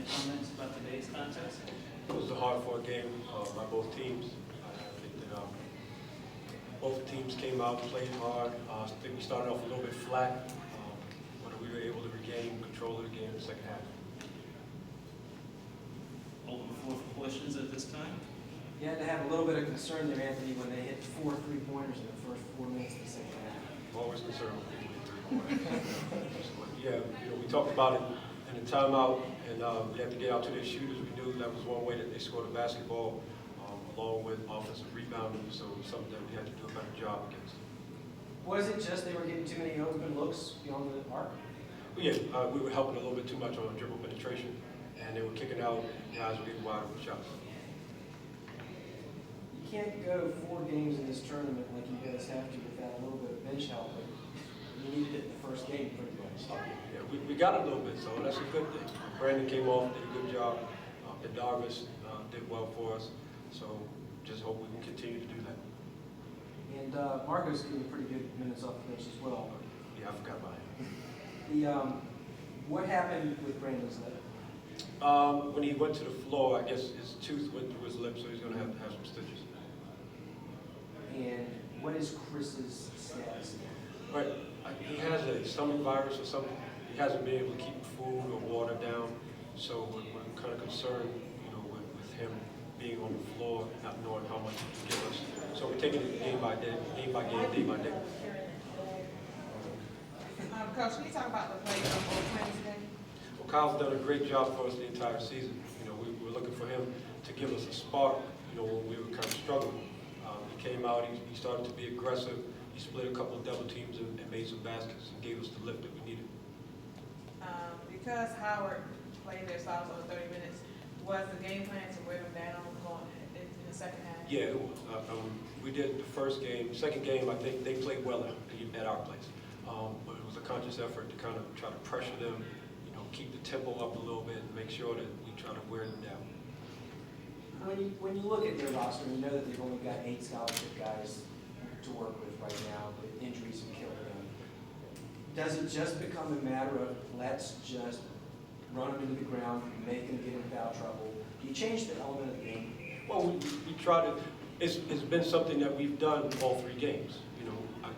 Any comments about today's contest? It was a hard-fought game by both teams. I think that both teams came out, played hard. I think we started off a little bit flat, but we were able to regain control of the game in the second half. Open the floor for questions at this time. You had to have a little bit of concern there, Anthony, when they hit 4 3-pointers in the first 4 minutes of the second half. I'm always concerned with people hitting three-pointers. Yeah, we talked about it in the timeout, and they had to get out to their shooters. We knew that was one way that they scored a basketball, along with offensive rebounding, so it was something that we had to do a better job against. Was it just they were getting too many open looks beyond the arc? Yeah, we were helping a little bit too much on dribble penetration, and they were kicking out, guys were getting wide open shots. You can't go 4 games in this tournament like you guys have to without a little bit of bench help, but you needed it in the first game pretty much. Yeah, we got a little bit, so that's a good thing. Brandon came off, did a good job. And Darvis did well for us, so just hope we can continue to do that. And Marco's getting pretty good minutes off the bench as well. Yeah, I forgot about him. What happened with Brandon's lip? When he went to the floor, I guess his tooth went through his lip, so he's going to have some stitches. And what is Chris's status? Right, he has a stomach virus or something. He hasn't been able to keep food or water down, so we're kind of concerned, with him being on the floor, not knowing how much he can give us. So we're taking it game by day, day by day. Coach, can you talk about the play of both players today? Well, Kyle's done a great job for us the entire season. We were looking for him to give us a spark, when we were kind of struggling. He came out, he started to be aggressive. He split a couple of double teams and made some baskets and gave us the lift that we needed. Because Howard played their styles over 30 minutes, was the game plan to wear them down going in the second half? Yeah, it was. We did the first game. Second game, I think they played well at our place. But it was a conscious effort to kind of try to pressure them, keep the tempo up a little bit and make sure that we try to wear them down. When you look at their roster, you know that they've only got 8 scholarship guys to work with right now, but injuries have killed them. Does it just become a matter of let's just run them into the ground, make them get in foul trouble? Do you change the element of the game? Well, we try to. It's been something that we've done all 3 games.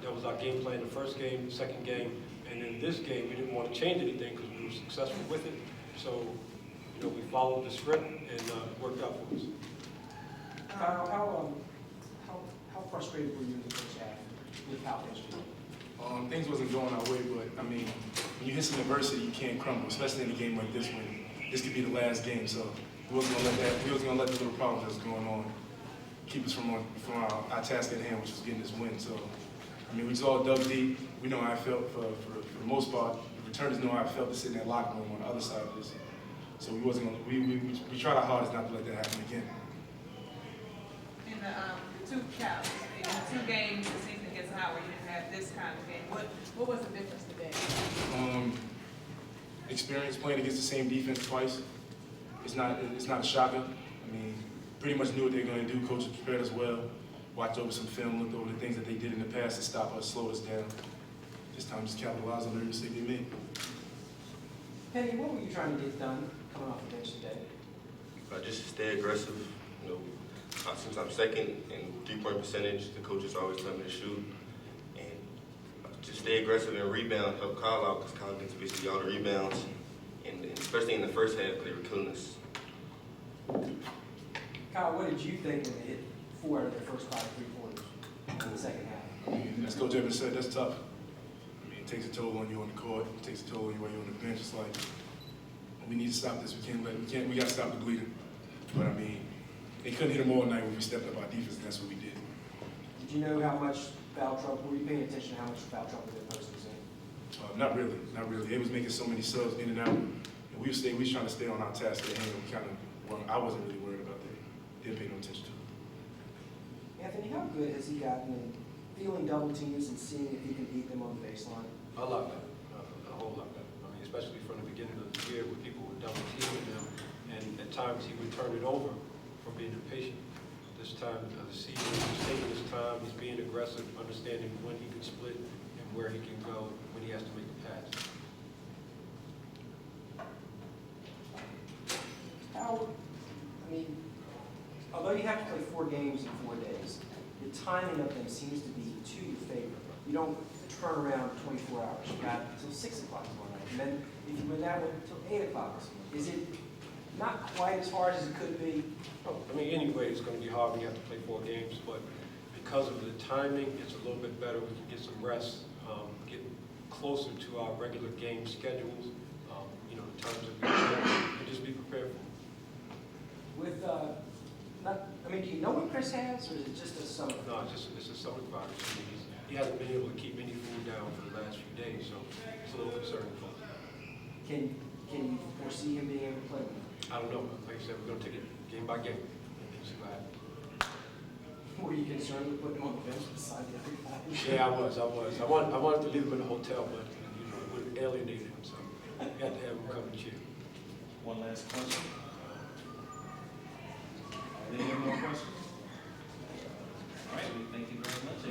That was our game plan the first game, the second game, and in this game we didn't want to change anything because we were successful with it. So, we followed the script and it worked out for us. How frustrated were you in the first half with how things were? Things wasn't going our way, but when you hit some adversity, you can't crumble, especially in a game like this when this could be the last game. So we wasn't gonna let the little problems that's going on keep us from our task at hand, which was getting this win. So we just all dug deep. We know how I felt for the most part. The returners know how I felt to sit in that locker room on the other side of this. So we tried our hardest not to let that happen again. In the 2 caps, in the 2 games this season against Howard, you didn't have this kind of game. What was the difference today? Experience playing against the same defense twice. It's not a shocker. Pretty much knew what they were going to do. Coaches prepared us well. Watched over some film, looked over the things that they did in the past to stop us, slow us down. This time, just capitalize on every mistake they made. Penny, what were you trying to get done coming off the bench today? Just to stay aggressive. Since I'm second in 3-point percentage, the coaches always tell me to shoot. And just stay aggressive and rebound, help Kyle out, because Kyle gets basically all the rebounds. And especially in the first half, they were killing us. Kyle, what did you think when they hit 4 out of their first 5 3-pointers in the second half? As Coach Evans said, that's tough. It takes a toll on you on the court. It takes a toll on you while you're on the bench. It's like, we need to stop this. We got to stop the bleeding. But they couldn't hit them all night when we stepped up our defense, and that's what we did. Did you know how much foul trouble, were you paying attention to how much foul trouble their post was in? Not really. They was making so many subs in and out. And we was trying to stay on our task at hand. I wasn't really worried about that. Didn't pay no attention to it. Anthony, how good has he gotten in feeling double teams and seeing if he can beat them on the baseline? A lot better, a whole lot better. Especially from the beginning of the year where people were double teaming him, and at times he would turn it over from being impatient. This time of the season, he's taking his time, he's being aggressive, understanding when he can split and where he can go when he has to make a pass. you have to play 4 games in 4 days, the timing of them seems to be to your favor. You don't turn around 24 hours. You got until 6 o'clock tomorrow night, and then if you win that one, until 8 o'clock this morning. Is it not quite as hard as it could be? Oh, I mean, anyway, it's going to be hard when you have to play 4 games, but because of the timing, it's a little bit better. We can get some rest, get closer to our regular game schedules, you know, the times that we have, and just be prepared for them. With, I mean, do you know what Chris has, or is it just a summer? No, it's a stomach virus. I mean, he hasn't been able to keep any food down for the last few days, so it's a little concerning for us. Can you foresee him being able to play? I don't know. Like I said, we're going to take it game by game and see what happens. Were you concerned with putting him on the bench beside everybody? Yeah, I was. I wanted to leave him in the hotel, but you know, it would alienate him, so I had to have him come and cheer. One last question. Are there any more questions?